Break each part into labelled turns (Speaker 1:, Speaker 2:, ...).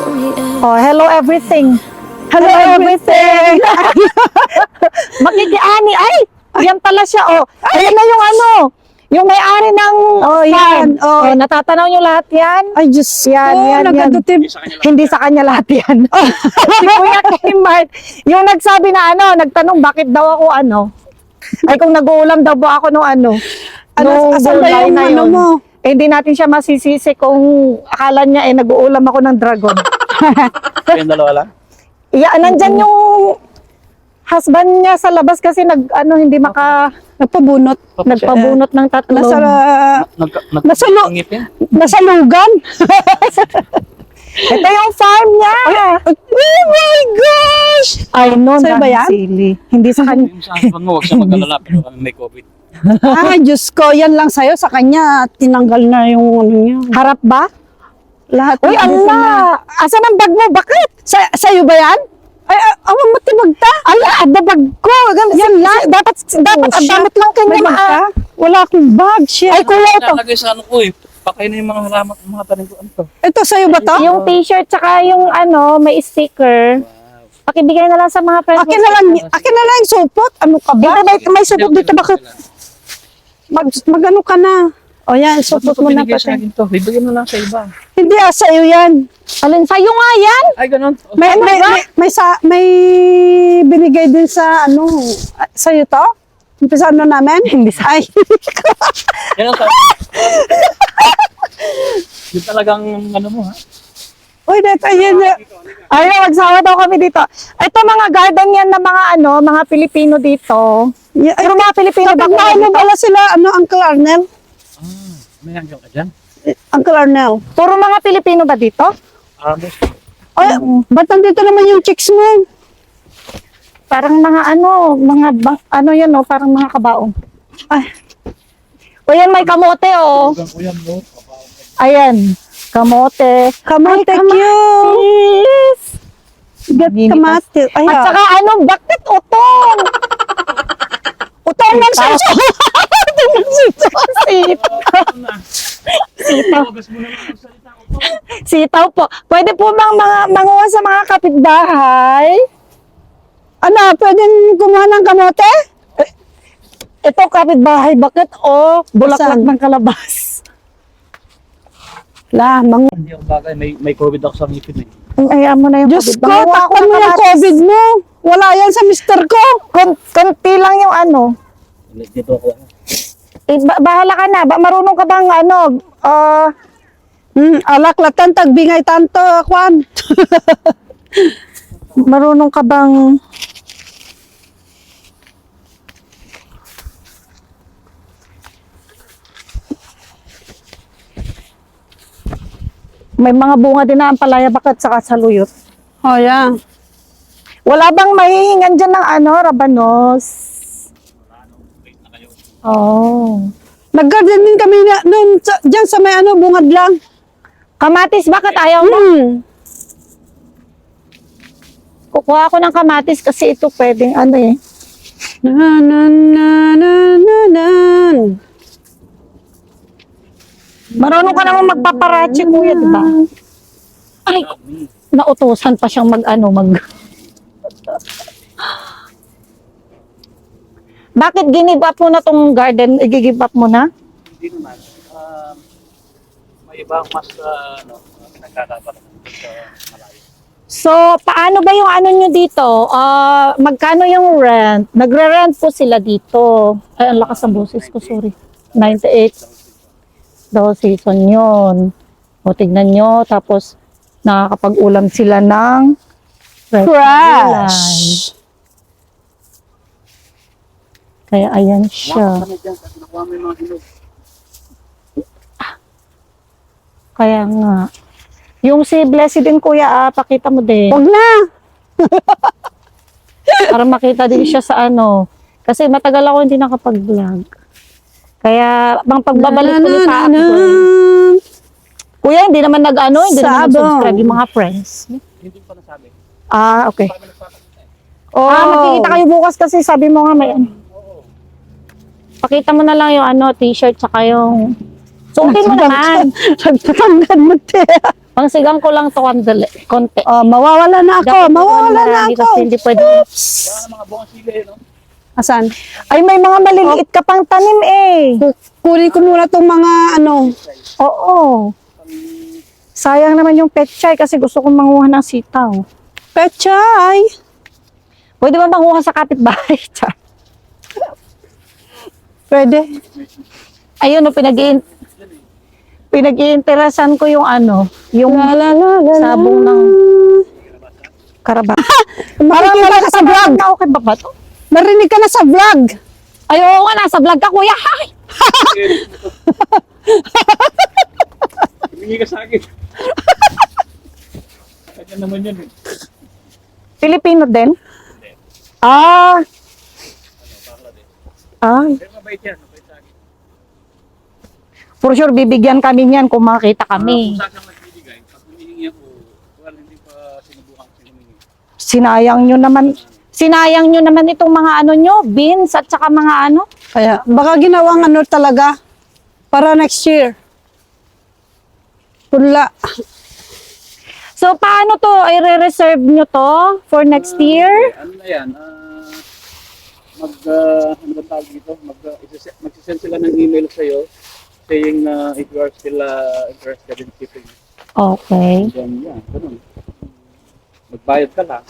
Speaker 1: Oh, hello everything.
Speaker 2: Hello, everything!
Speaker 1: Makikiani. Ay, yan pala siya. Oh, ayan na yung ano. Yung may-ari ng
Speaker 2: yan.
Speaker 1: Oh, natatanaw nyo lahat yan?
Speaker 2: Ay, Diyos
Speaker 1: Yan.
Speaker 2: nagkadutib.
Speaker 1: Hindi sa kanya lahat yan. Si Kuya Kmart, yung nagsabi na ano, nagtanong bakit daw ako ano. Ay kung nag-uulam daw ba ako nung ano. nung
Speaker 2: Asan ba
Speaker 1: gulay
Speaker 2: yung
Speaker 1: na
Speaker 2: ano
Speaker 1: yun.
Speaker 2: mo?
Speaker 1: Eh, hindi natin siya masisisi kung akala niya eh nag-uulam ako ng dragon.
Speaker 3: Yung dalawa lang?
Speaker 1: Nandyan yung husband niya sa labas kasi hindi
Speaker 2: Nagpabunot.
Speaker 1: nagpabunot ng tatlo.
Speaker 2: Nasa lugan.
Speaker 1: Ito yung farm niya.
Speaker 2: Oh my gosh!
Speaker 1: I know,
Speaker 2: Sa'yo ba yan?
Speaker 1: Silly. Hindi sa kanya.
Speaker 3: Yung sa husband mo, huwag siya mag-alala, pero kami may COVID.
Speaker 2: Ay, Diyos ko, yan lang sa'yo. Sa kanya, tinanggal na yung ano niya.
Speaker 1: Harap ba?
Speaker 2: Lahat.
Speaker 1: Uy, Allah! Asan ang bag mo? Bakit?
Speaker 2: Sa'yo ba yan? Ay, awan mo tibagta.
Speaker 1: Ay, ada bag ko. Yan lang. Dapat ang damit lang kanya
Speaker 2: May bag ka? Wala akong bag. Shit.
Speaker 1: Ay, kuya ito.
Speaker 3: Nalagay sa ano ko eh. Pakay na yung mga halaman, mga tanim ko. Ano to?
Speaker 2: Ito, sa'yo ba to?
Speaker 1: Yung t-shirt tsaka yung may sticker. Pakibigay na lang sa mga friends.
Speaker 2: Akin na lang yung supot. Ano ka ba? May supot dito. Bakit? Mag-ano ka na? O yan, supot mo na
Speaker 3: Pinigay sa
Speaker 2: pati.
Speaker 3: akin to. Ibigay mo lang sa iba.
Speaker 2: Hindi, sa'yo yan.
Speaker 1: Alin, sa'yo nga yan.
Speaker 3: Ay, ganun.
Speaker 2: May binigay din sa ano, sa'yo to? Umpisahan na namin? Hindi sa ay.
Speaker 3: Yan ang sabi. Yung talagang ano mo ha?
Speaker 2: Uy, dito yun.
Speaker 1: Ay, magsawa daw kami dito. Ito mga garden yan na mga Pilipino dito. Pero mga Pilipino ba
Speaker 2: Kapag mo pala sila, Uncle Arnel?
Speaker 3: May hanggang ka dyan?
Speaker 2: Uncle Arnel.
Speaker 1: Puro mga Pilipino ba dito?
Speaker 2: Ay, ba't nandito naman yung chicks mo?
Speaker 1: Parang mga yan parang mga kabaong.
Speaker 2: Ay,
Speaker 1: O yan, may kamote Ayan, kamote.
Speaker 2: kamote cute.
Speaker 1: Yes.
Speaker 2: Get kamate. Ay,
Speaker 1: At saka bakit utong? Utong ng sito. Utong ng sito. Sitaw. Sitaw po. Pwede po manguha sa mga kapitbahay.
Speaker 2: pwedeng kumuha ng kamote?
Speaker 1: Ito kapitbahay, bakit? Bulaklak
Speaker 2: Saan?
Speaker 1: ng kalabas.
Speaker 3: Hindi ako bagay. May COVID ako sa ngipin eh.
Speaker 1: Ayaw mo na yung
Speaker 2: Diyos ko,
Speaker 1: Manguha
Speaker 2: takpan
Speaker 1: ng
Speaker 2: mo yung
Speaker 1: kamatis.
Speaker 2: COVID mo. Wala yan sa mister ko.
Speaker 1: Konti lang yung
Speaker 3: Dito ako.
Speaker 1: bahala ka na. Marunong ka bang
Speaker 2: Alaklatan, tagbingay tanto, kwan.
Speaker 1: marunong ka bang may mga bunga din na ang palaya bakit saka saluyot.
Speaker 2: Oh, yeah.
Speaker 1: Wala bang mahihingan dyan ng rabanos? Oh.
Speaker 2: Nag-garden din kami dyan sa may bungad lang.
Speaker 1: Kamatis, bakit ayaw mo? Kukuha ako ng kamatis kasi ito pwedeng Marunong ka naman magpaparachi, kuya, di ba? Ay, nautusan pa siyang Bakit give up mo na tong garden? I-give up mo na?
Speaker 3: Hindi naman. May ibang mas pinagkakabalan sa malayo.
Speaker 1: So, paano ba yung nyo dito? Magkano yung rent? Nagre-rent po sila dito. Ay, ang lakas ng boses ko, sorry. 98 daw season yun. O, tignan nyo. Tapos, nakakapag-ulam sila ng
Speaker 2: Fresh.
Speaker 1: Kaya, ayan siya. Kaya nga. Yung si Blessed din, kuya, pakita mo din.
Speaker 2: Huwag na.
Speaker 1: Para makita din siya sa Kasi matagal ako hindi nakapag-vlog. Kaya, pagbabalik ko ni Paap. Kuya, hindi naman hindi naman
Speaker 2: Sabong.
Speaker 1: nag-subscribe yung mga friends.
Speaker 3: Hindi pa nasabi.
Speaker 1: Okay. Magkikita kayo bukas kasi sabi mo nga may Pakita mo na lang yung t-shirt tsaka yung... Suotin mo naman.
Speaker 2: Nagtatanggan mo, te.
Speaker 1: Pangsigang ko lang to konti.
Speaker 2: Oh, mawawala na ako.
Speaker 1: Dapat
Speaker 2: Mawawala na
Speaker 1: marami
Speaker 2: ako.
Speaker 1: kasi hindi pwede.
Speaker 3: Wala mga buong sili, no?
Speaker 2: Asan?
Speaker 1: Ay, may mga maliliit ka pang tanim eh.
Speaker 2: Kunin ko muna tong mga ano.
Speaker 1: Oo. Sayang naman yung petchay kasi gusto kong manguha ng sitaw.
Speaker 2: Pechay.
Speaker 1: Pwede ba manguha sa kapitbahay? Char.
Speaker 2: Pwede.
Speaker 1: Ayun, no, pinag-iinterasan ko yung ano, yung
Speaker 2: La la la la.
Speaker 1: sabong ng karaba.
Speaker 2: Makikita ka sa vlog.
Speaker 1: Okay ba ba to?
Speaker 2: Narinig ka na sa vlog.
Speaker 1: Ay, oo nga, nasa vlog ka, kuya. Hay!
Speaker 3: Humingi ka sa akin. Kanya naman yun eh.
Speaker 1: Filipino din? Ah. Ay.
Speaker 3: Pero mabait yan, mabait sa akin.
Speaker 1: For sure, bibigyan kami niyan kung makita kami.
Speaker 3: Kung saan siyang nagbibigay, pag humihingi ako, well, hindi pa sinubukan ko humingi.
Speaker 1: Sinayang nyo naman itong mga ano nyo, beans at saka mga ano.
Speaker 2: Kaya, baka ginawang ano talaga. Para next year. Punla.
Speaker 1: So, paano to? I-reserve nyo to for next year?
Speaker 3: Ano na yan? Ano ba tawag dito? Magsisend sila ng email sa'yo saying na if you are still interested in keeping.
Speaker 1: Okay.
Speaker 3: And then, yeah, ganun. Magbayad ka lang.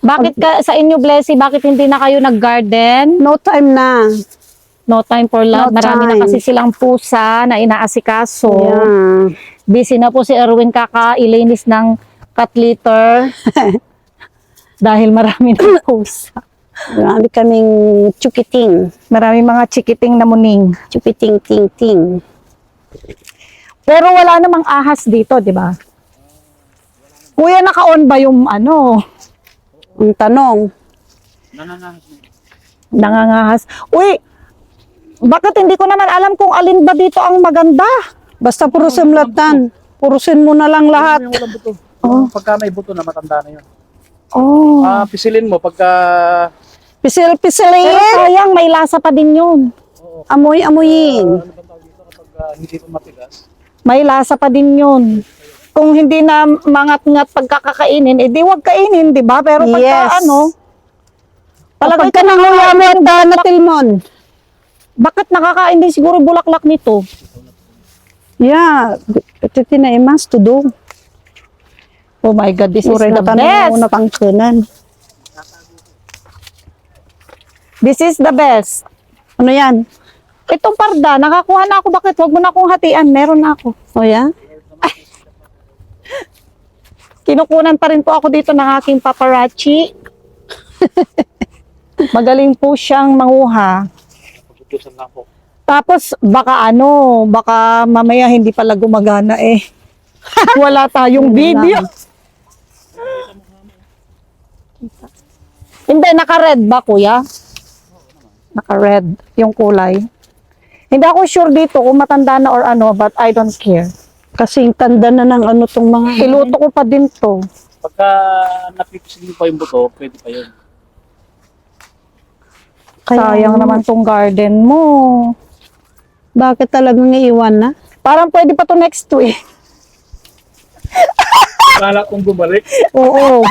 Speaker 1: Bakit sa inyo, Blessy, bakit hindi na kayo nag-garden?
Speaker 2: No time na.
Speaker 1: No time for love.
Speaker 2: No
Speaker 1: Marami na
Speaker 2: time.
Speaker 1: kasi silang pusa na inaasikaso.
Speaker 2: Yeah.
Speaker 1: Busy na po si Erwin kaka-ilinis ng cat litter. Dahil marami na pusa.
Speaker 2: Marami kaming chukiting.
Speaker 1: Marami mga chikiting na muning.
Speaker 2: Chukiting ting ting.
Speaker 1: Pero wala namang ahas dito, di ba? Kuya, naka-on ba yung ano?
Speaker 2: Ang tanong.
Speaker 3: Nanganahas mo.
Speaker 1: Nangangahas. Uy, bakit hindi ko naman alam kung alin ba dito ang maganda?
Speaker 2: Basta purusin latan. Purusin mo na lang lahat.
Speaker 3: Yung walang buto. Oh. Pagka may buto na matanda na yun.
Speaker 1: Oh.
Speaker 3: Pisilin mo pagka...
Speaker 1: Pero
Speaker 2: Pisil-pisilin.
Speaker 1: sayang, may lasa pa din yun.
Speaker 2: Amoy-amoyin.
Speaker 3: ano ba tawag dito kapag hindi pa matigas?
Speaker 1: May lasa pa din yun. Kung hindi na mangat-ngat pagkakakainin, edi wag kainin, di ba? Pero pagka
Speaker 2: Yes.
Speaker 1: ano,
Speaker 2: Palagay ka nang hulami at danatilmon.
Speaker 1: bakit nakakain din siguro bulaklak nito?
Speaker 2: Yeah. Ito tinaimas to do.
Speaker 1: Oh my God, this is
Speaker 2: Uray
Speaker 1: the
Speaker 2: na
Speaker 1: best.
Speaker 2: tanong na pangkunan.
Speaker 1: This is the best.
Speaker 2: Ano yan?
Speaker 1: Itong parda, nakakuha na ako. Bakit? Huwag mo na akong hatian. Meron na ako.
Speaker 2: O yan?
Speaker 1: Kinukunan pa rin po ako dito ng aking paparazzi. Magaling po siyang manguha.
Speaker 3: Pagkutusan lang po.
Speaker 1: Tapos, baka mamaya hindi pala gumagana eh. Wala tayong video. Hindi, naka-red ba, kuya? Naka-red yung kulay. Hindi ako sure dito kung matanda na or ano, but I don't care.
Speaker 2: Kasing tanda na ng ano tong mga...
Speaker 1: Iluto ko pa din to.
Speaker 3: Pagka napipisilin pa yung buto, pwede pa yun.
Speaker 1: Sayang naman tong garden mo.
Speaker 2: Bakit talagang iiwan na?
Speaker 1: Parang pwede pa to next week.
Speaker 3: Kala kong bumalik.
Speaker 1: Oo.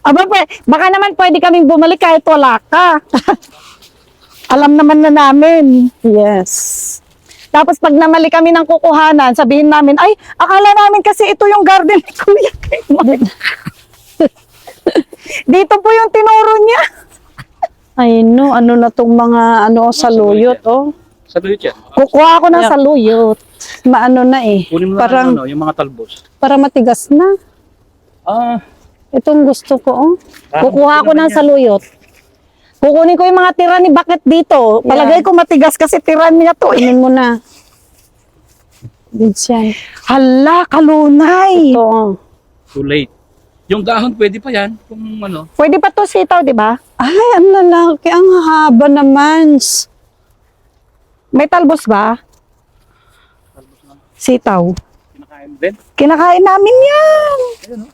Speaker 1: Aba, baka naman pwede kaming bumalik kahit wala ka. Alam naman na namin.
Speaker 2: Yes.
Speaker 1: Tapos pag namali kami ng kukuhanan, sabihin namin, ay, akala namin kasi ito yung garden ni Kuya Kayman. Dito po yung tinuro niya.
Speaker 2: Ay no, ano na tong mga ano sa luyot, oh.
Speaker 3: Sa luyot yan.
Speaker 1: Kukuha ko ng
Speaker 2: Yeah.
Speaker 1: saluyot.
Speaker 2: Maano na eh.
Speaker 3: Kunin mo na
Speaker 2: Parang,
Speaker 3: ano, yung mga talbos.
Speaker 2: para matigas na. Itong gusto ko, oh.
Speaker 1: Kukuha ko ng saluyot. Kukunin ko yung mga tira ni Bakit dito. Palagay ko matigas kasi tira niya to.
Speaker 2: Kunin mo na. Bids yan.
Speaker 1: Hala, kalunay.
Speaker 2: Ito, oh.
Speaker 3: Too late. Yung dahon, pwede pa yan. Kung ano.
Speaker 1: Pwede pa to sitaw, di ba?
Speaker 2: Ay, ang lalaki. Ang haba naman.
Speaker 1: May talbos ba?
Speaker 3: Talbos na.
Speaker 1: Sitaw.
Speaker 3: Kinakain din.
Speaker 1: Kinakain namin yan.
Speaker 3: Ayun, oh.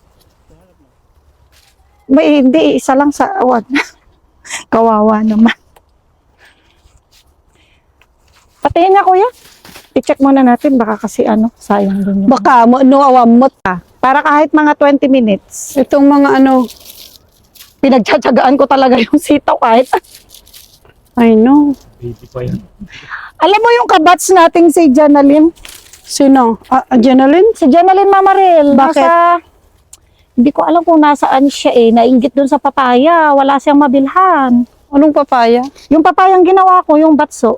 Speaker 1: May hindi, isa lang sa awag. Kawawa naman. Patingin nga, kuya. I-check muna natin, baka kasi ano, sayang din yun.
Speaker 2: Baka mo, no, awamot.
Speaker 1: Para kahit mga 20 minutes,
Speaker 2: Itong mga ano,
Speaker 1: pinagtsatsagaan ko talaga yung sitaw kahit.
Speaker 2: I know.
Speaker 3: Baby pa yan.
Speaker 1: Alam mo yung kabats nating si Janalyn?
Speaker 2: Sino? Adrenaline?
Speaker 1: Si Janalyn Mamaril.
Speaker 2: Bakit?
Speaker 1: Hindi ko alam kung nasaan siya eh. Nainggit dun sa papaya. Wala siyang mabilhan.
Speaker 2: Anong papaya?
Speaker 1: Yung papayang ginawa ko, yung batso.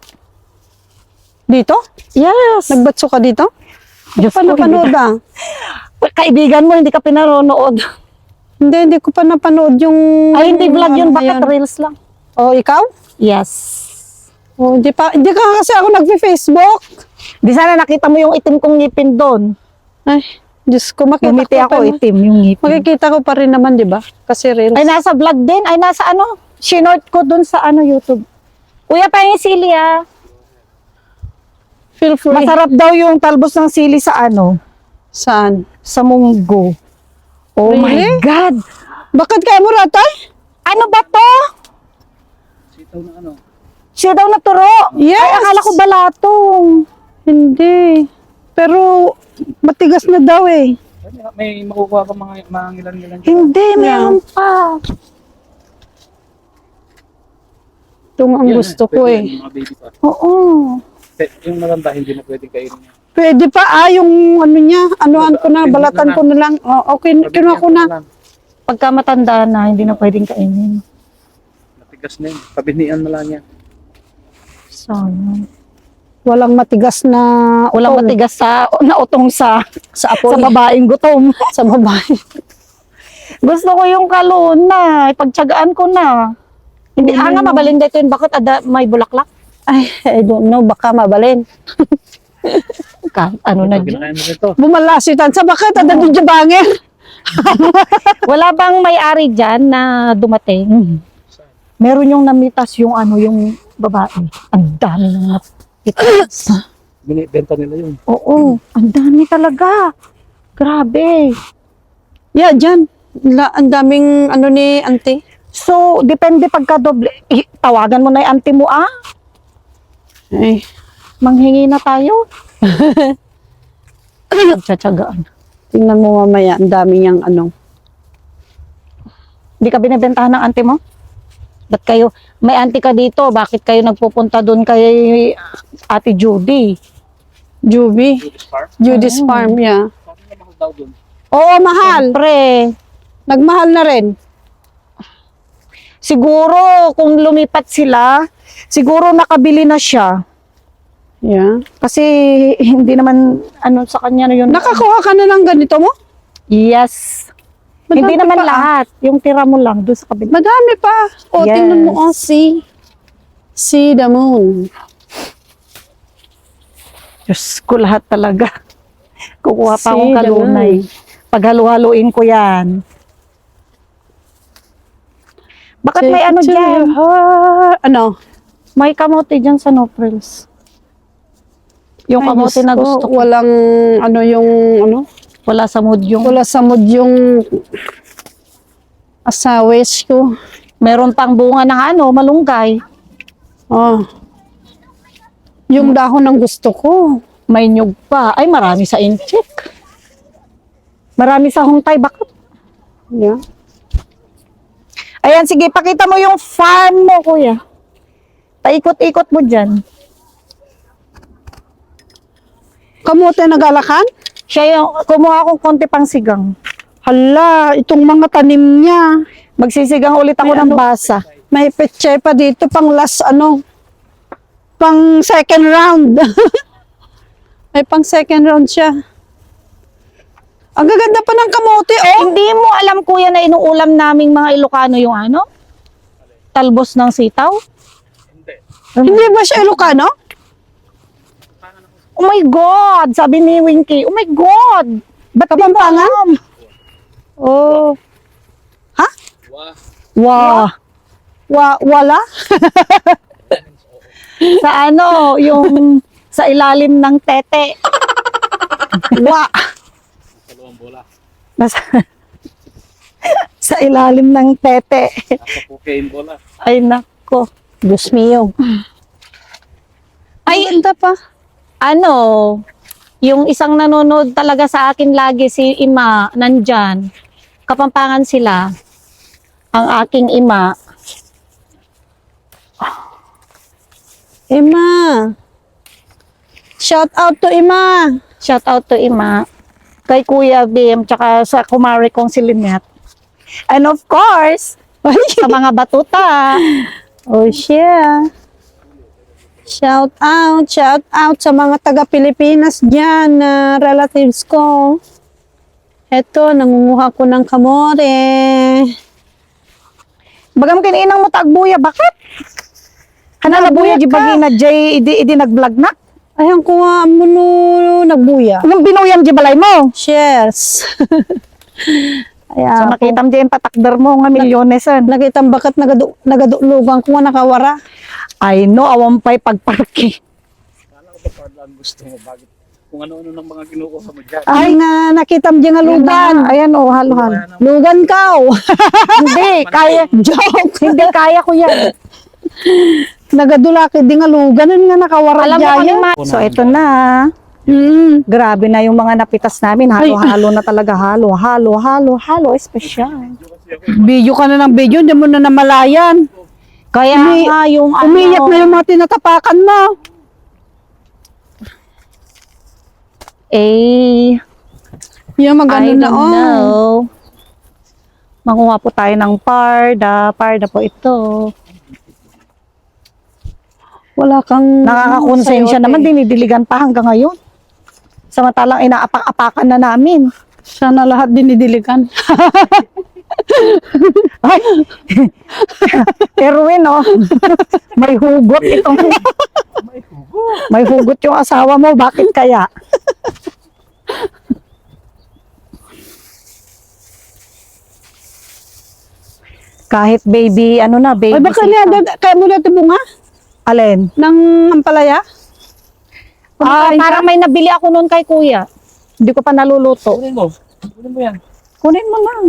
Speaker 2: Dito?
Speaker 1: Yes.
Speaker 2: Nagbatso ka dito?
Speaker 1: Diyos ko,
Speaker 2: Napanood
Speaker 1: Kaibigan mo, hindi ka pinanonood.
Speaker 2: Hindi ko pa napanood yung...
Speaker 1: Ay, hindi vlog yun.
Speaker 2: ano
Speaker 1: Bakit
Speaker 2: yan.
Speaker 1: reels lang?
Speaker 2: Oh, ikaw?
Speaker 1: Yes.
Speaker 2: Oh, hindi ka kasi ako nagfe-Facebook.
Speaker 1: Di sana nakita mo yung itim kong ngipin doon.
Speaker 2: Ay, Diyos ko,
Speaker 1: Bumiti ako, itim yung ngipin.
Speaker 2: Makikita ko pa rin naman, di ba? Kasi reels.
Speaker 1: Ay, nasa vlog din. Ay, nasa ano? Sinort ko dun sa ano, YouTube. Kuya, pahingin sili ah.
Speaker 2: Feel free.
Speaker 1: Masarap daw yung talbos ng sili sa ano?
Speaker 2: Saan?
Speaker 1: Sa munggo. Oh my
Speaker 2: Really?
Speaker 1: God!
Speaker 2: Bakit kaya mo ratay?
Speaker 1: Ano ba to?
Speaker 3: Sitaw na ano.
Speaker 1: Siya daw na turo.
Speaker 2: Yes!
Speaker 1: Ay, akala ko balatong.
Speaker 2: Hindi. Pero, matigas na daw eh.
Speaker 3: May makukuha pa mga ilan-ilan.
Speaker 1: Hindi, meron pa.
Speaker 2: Ito nga ang gusto ko eh.
Speaker 3: Mga baby pa.
Speaker 1: Oo.
Speaker 3: Yung maganda, hindi na pwedeng kainin niya.
Speaker 2: Pwede pa yung ano niya, anuhan ko na, balatan ko na lang. Oh, okay, kinuha ko na.
Speaker 1: Pagka matanda na, hindi na pwedeng kainin.
Speaker 3: Matigas na yun. Pabinian na lang niya.
Speaker 1: Sayang.
Speaker 2: Walang matigas na
Speaker 1: Walang
Speaker 2: utong
Speaker 1: matigas sa nautong sa
Speaker 2: sa apoy.
Speaker 1: sa babaeng gutom.
Speaker 2: Sa babae.
Speaker 1: Gusto ko yung kaluna. Ipagtsagaan ko na. Hindi, nga mabalin dito yun. Bakit may bulaklak?
Speaker 2: Ay, I don't know, baka mabalin.
Speaker 1: Ano na dyan?
Speaker 3: Ginakain mo ito.
Speaker 2: Bumalasitan sa bakit, ada doon bangin.
Speaker 1: Wala bang may-ari dyan na dumating? Meron yung namitas yung ano, yung babae. Ang dami nang napitas.
Speaker 3: Binibenta nila yun.
Speaker 1: Oo, ang dami talaga. Grabe.
Speaker 2: Yeah, dyan. Ang daming ano ni auntie.
Speaker 1: So, depende pagka doble. Tawagan mo na yung auntie mo, ah.
Speaker 2: Ay,
Speaker 1: Manghingi na tayo. Tsatsagaan.
Speaker 2: tingnan mo mamaya, ang dami niyang ano.
Speaker 1: Hindi ka binibentahan ng auntie mo? Ba't kayo, may auntie ka dito, bakit kayo nagpupunta doon kay Ate Judy?
Speaker 2: Juby.
Speaker 3: Judy's Farm.
Speaker 2: Judy's Farm, yeah.
Speaker 3: Sabi nga mahal daw dun.
Speaker 2: Oo, mahal.
Speaker 1: Siyempre,
Speaker 2: Nagmahal na rin.
Speaker 1: siguro kung lumipat sila, siguro nakabili na siya.
Speaker 2: Yeah.
Speaker 1: Kasi hindi naman ano sa kanya na yun.
Speaker 2: Nakakuha ka na ng ganito mo?
Speaker 1: Yes.
Speaker 2: Madami
Speaker 1: Hindi naman
Speaker 2: pa,
Speaker 1: lahat. Yung tira mo lang doon sa kabila.
Speaker 2: Madami pa. O,
Speaker 1: Yes.
Speaker 2: tingnan mo, oh, see the moon.
Speaker 1: Diyos ko lahat talaga. Kukuha pa akong
Speaker 2: See the
Speaker 1: kalunay. Paghalu-haluin ko yan. Bakit may ano
Speaker 2: Take it to
Speaker 1: dyan?
Speaker 2: your heart. Ano?
Speaker 1: May kamote dyan sa Noprils. Yung
Speaker 2: Ay,
Speaker 1: kamote
Speaker 2: Diyos
Speaker 1: na
Speaker 2: ko,
Speaker 1: gusto ko.
Speaker 2: Walang, ano yung, ano?
Speaker 1: Wala sa mood yung...
Speaker 2: Wala sa mood yung asawes ko.
Speaker 1: Meron pang bunga ng ano, malunggay.
Speaker 2: Oh. Yung dahon ng gusto ko.
Speaker 1: May nyug pa. Ay, marami sa inchik. Marami sa hungtay. Bakit?
Speaker 2: Yeah.
Speaker 1: Ayan, sige, pakita mo yung farm mo, kuya. Paikot-ikot mo dyan.
Speaker 2: Kamote na galakan?
Speaker 1: Siya yung, kumuha akong konti pang sigang.
Speaker 2: Hala, itong mga tanim niya.
Speaker 1: Magsisigang ulit ako
Speaker 2: May
Speaker 1: ng
Speaker 2: ano?
Speaker 1: basa.
Speaker 2: May petche pa dito pang last ano. Pang second round. May pang second round siya. Ang gaganda pa ng kamote, oh.
Speaker 1: Hindi mo alam, kuya, na inuulam naming mga Ilocano yung ano? Talbos ng sitaw?
Speaker 3: Hindi.
Speaker 2: Hindi ba siya Ilocano?
Speaker 1: Oh my God! Sabi ni Winky, oh my God! Ba't di mo
Speaker 2: Kapampangan?
Speaker 1: alam?
Speaker 2: Oh. Ha?
Speaker 3: Wow.
Speaker 1: Wow!
Speaker 2: Wala?
Speaker 1: Sa ano, yung sa ilalim ng tete.
Speaker 2: Wa.
Speaker 3: Sa luwang bola.
Speaker 1: Nasa, sa ilalim ng tete.
Speaker 3: Nasa cocaine bola.
Speaker 1: Ay, nako.
Speaker 2: Diyos mio.
Speaker 1: Ay,
Speaker 2: Ganda pa.
Speaker 1: ano, yung isang nanonood talaga sa akin lagi, si Ima, nandyan. Kapampangan sila. Ang aking Ima.
Speaker 2: Ima. Shout out to Ima.
Speaker 1: Shout out to Ima. Kay Kuya Bim, tsaka sa kumari kong si Lynette. And of course, sa mga batuta.
Speaker 2: Oh, yeah. Shout out sa mga taga-Pilipinas dyan na relatives ko. Eto, nangunguha ko ng kamore.
Speaker 1: Bagam kininang mo tagbuya, bakit? Hanala buya, di bagi na jay, idi nag-vlog na?
Speaker 2: Ayan ko nga, muno, nagbuya.
Speaker 1: Anong binuyam di balay mo?
Speaker 2: Cheers.
Speaker 1: So
Speaker 2: Ayan,
Speaker 1: nakitam di yung patakder mo nga milyonesan.
Speaker 2: nakitang bakat nagadulugan ko nga nakawara.
Speaker 1: I know, awampay pagparki.
Speaker 3: Kala ko ba Carla ang gusto mo? Bakit? Kung ano-ano ng mga kinukuha mo dyan.
Speaker 2: Ay nga, nakitam dyan nga lugan.
Speaker 1: Ayan o, halo-halo.
Speaker 2: Lugan ka.
Speaker 1: Hindi, kaya.
Speaker 2: Joke.
Speaker 1: Hindi, kaya ko yan.
Speaker 2: Nagadulaki di nga lugan. Nga nakawara
Speaker 1: Alam mo
Speaker 2: dyan.
Speaker 1: kung so, ito na. Grabe na yung mga napitas namin. Halo-halo na talaga. Halo, espesyal.
Speaker 2: Video ka na ng video, hindi mo na namalayan.
Speaker 1: Kaya nga yung
Speaker 2: Umiyak na yung mga tinatapakan mo. Yung
Speaker 1: I
Speaker 2: magano
Speaker 1: don't
Speaker 2: na, oh.
Speaker 1: know. Manguha po tayo ng parda. Parda po ito.
Speaker 2: Wala kang...
Speaker 1: Nakakakonsensya naman, dinidiligan pa hanggang ngayon. Samantalang inaapak-apakan na namin.
Speaker 2: Sana lahat dinidiligan.
Speaker 1: Ay! Erwin, oh. May hugot itong... May hugot yung asawa mo. Bakit kaya? Kahit baby, ano na, baby.
Speaker 2: Ay, baka kaya mo na ito bunga?
Speaker 1: Alin?
Speaker 2: Ng ampalaya?
Speaker 1: Parang may nabili ako noon kay kuya. Hindi ko pa naluluto.
Speaker 3: Kunin mo. Kunin mo yan.
Speaker 1: Kunin mo lang.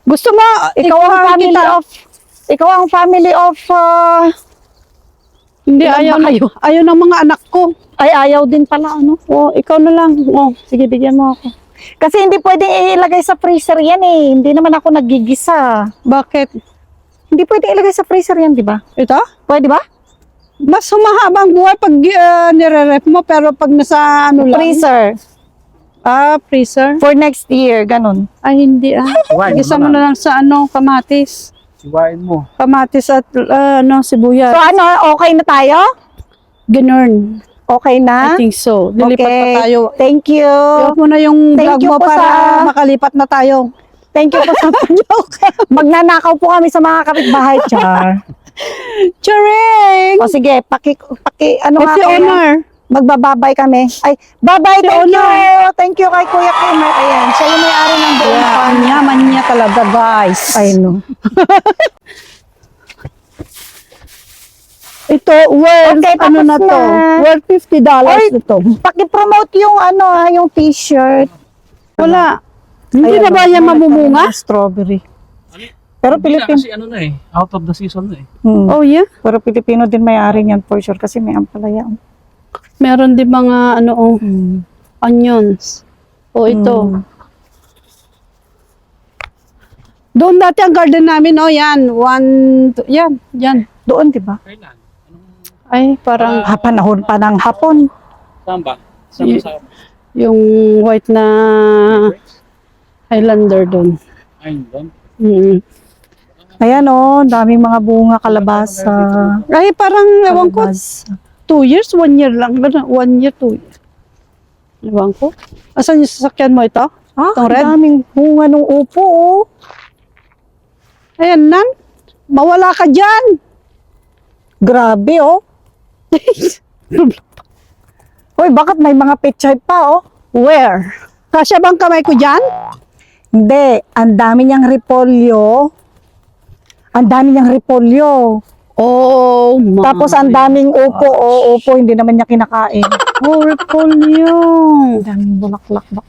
Speaker 2: Gusto mo?
Speaker 1: Ikaw ang family of... Ikaw ang family of...
Speaker 2: Hindi,
Speaker 1: Ilan
Speaker 2: ayaw
Speaker 1: ba kayo?
Speaker 2: Ayaw ng mga anak ko.
Speaker 1: ay, ayaw din pala, ano?
Speaker 2: Oh, ikaw na lang. Oh.
Speaker 1: Sige, bigyan mo ako. Kasi hindi pwedeng ilagay sa freezer yan eh. Hindi naman ako nagigisa.
Speaker 2: Bakit?
Speaker 1: Hindi pwedeng ilagay sa freezer yan, di ba?
Speaker 2: Ito?
Speaker 1: Pwede ba?
Speaker 2: Mas humahaba ang buhay pag nire-rep mo, pero pag nasa ano lang.
Speaker 1: Freezer.
Speaker 2: Freezer.
Speaker 1: For next year, ganun.
Speaker 2: Ay, hindi
Speaker 3: Siwain
Speaker 2: Isa mo na lang sa kamatis.
Speaker 3: Siwain mo.
Speaker 2: Kamatis at sibuyas.
Speaker 1: So ano, okay na tayo?
Speaker 2: Ganun.
Speaker 1: Okay na?
Speaker 2: I think so. Lilipat
Speaker 1: Okay.
Speaker 2: pa tayo.
Speaker 1: Thank you.
Speaker 2: Iwan mo na yung
Speaker 1: Thank
Speaker 2: vlog
Speaker 1: you
Speaker 2: mo
Speaker 1: po
Speaker 2: para
Speaker 1: sa-
Speaker 2: makalipat na tayo.
Speaker 1: Thank you po sa magnanakaw po kami sa mga kapitbahay, Char.
Speaker 2: Charing!
Speaker 1: O sige, ano nga
Speaker 2: It's the
Speaker 1: kaya?
Speaker 2: honor.
Speaker 1: Magbababay kami. Ay, bye-bye, thank you. Thank you kay Kuya Kimer. Ayan, siya yung may-ari ng buong farm.
Speaker 2: Ang yaman niya talaga, guys.
Speaker 1: I know.
Speaker 2: Ito, worth,
Speaker 1: Okay,
Speaker 2: ano
Speaker 1: tapos
Speaker 2: na to?
Speaker 1: na.
Speaker 2: Worth $50
Speaker 1: Ay,
Speaker 2: ito.
Speaker 1: Paki-promote yung yung t-shirt.
Speaker 2: Wala. Hindi
Speaker 1: Ayan,
Speaker 2: na ba yan mamumunga?
Speaker 1: Strawberry. Pero
Speaker 3: Hindi na,
Speaker 1: Pilipino.
Speaker 3: kasi ano na eh. Out of the season na eh.
Speaker 2: Oh, yeah.
Speaker 1: Pero Pilipino din may-ari niyan for sure kasi may ampalaya.
Speaker 2: Meron din mga, onions. O, ito. Doon dati ang garden namin, yan. Yan.
Speaker 1: Doon, di ba?
Speaker 3: Kailan? Anong
Speaker 2: Ay, parang
Speaker 1: Panahon pa ng hapon.
Speaker 3: saan ba? Saan sa
Speaker 2: yung white na Highlander doon.
Speaker 3: Ayun doon.
Speaker 1: Ayan daming mga bunga kalabasa.
Speaker 2: Ay, parang, ewan ko,
Speaker 1: Kalabasa.
Speaker 2: 2 years, 1 year lang. 1 year, 2 years. Ewan ko. Asan yung sasakyan mo ito? Itong
Speaker 1: Ang
Speaker 2: red?
Speaker 1: daming bunga ng upo, oh.
Speaker 2: Ayan, nan. Mawala ka dyan.
Speaker 1: Grabe, oh. Hoy, bakit may mga pechay pa, oh?
Speaker 2: Where? Kasya bang kamay ko dyan?
Speaker 1: Hindi, ang dami niyang repolyo. Ang dami niyang repolyo.
Speaker 2: Oh, my.
Speaker 1: Tapos ang daming upo, upo, hindi naman niya kinakain.
Speaker 2: Oh, repolyo.
Speaker 1: Ang daming bulaklak ba?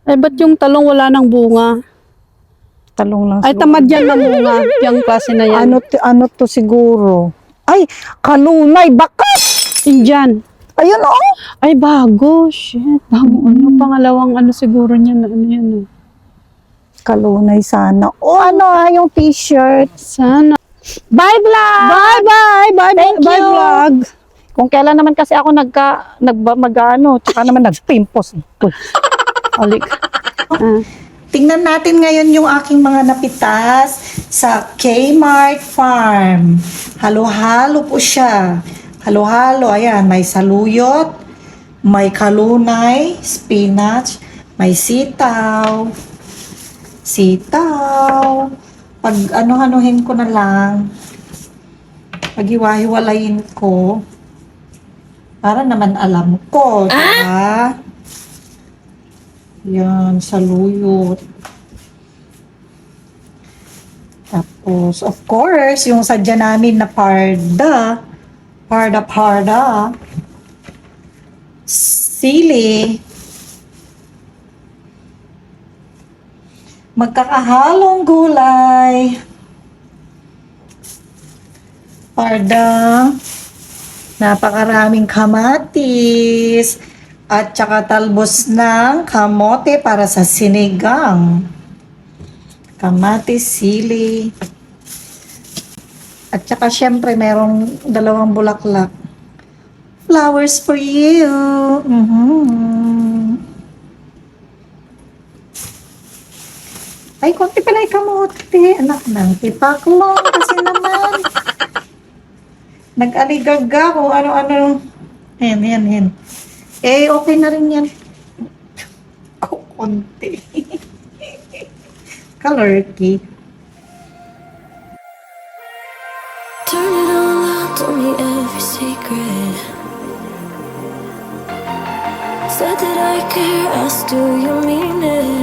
Speaker 2: Ay, ba't yung talong wala ng bunga?
Speaker 1: Talong lang
Speaker 2: Ay,
Speaker 1: siguro.
Speaker 2: tamad yan ng bunga. Yung klase na yan.
Speaker 1: Ano to siguro? Ay, kalunay, bakit?
Speaker 2: Indian.
Speaker 1: Ayun, oh.
Speaker 2: Ay, bago. Shit. Bago ano. Pangalawang ano siguro niya na ano yan. Oh.
Speaker 1: Kalunay sana. O ano yung t-shirt.
Speaker 2: Sana.
Speaker 1: Bye, vlog!
Speaker 2: Bye-bye!
Speaker 1: Thank
Speaker 2: Bye,
Speaker 1: you.
Speaker 2: vlog!
Speaker 1: Kung kailan naman kasi ako mag-ano, tsaka naman nag-pimpos.
Speaker 2: Alik.
Speaker 1: Tingnan natin ngayon yung aking mga napitas sa Kmart Farm. Halo-halo po siya. Halo-halo, ayan, may saluyot, may kalunay, spinach, may sitaw. Pag ano-anuhin ko na lang, pag hiwa-hiwalayin ko, para naman alam ko, diba? Yan, saluyot. Tapos, of course, yung sadya namin na parda. Sili. Magkakahalong gulay. Parda. Napakaraming kamatis. At saka talbos ng kamote para sa sinigang. Kamatis, sili. At saka syempre merong 2 bulaklak. Flowers for you. Ay, konti pala yung kamote. Anak ng tipaklong kasi naman. Nag-aligaga kung ano-ano. Yan. Eh, okay na rin yan. Konti. Color key.
Speaker 4: Turn it all out, told me every secret. Said that I care, asked do you mean it?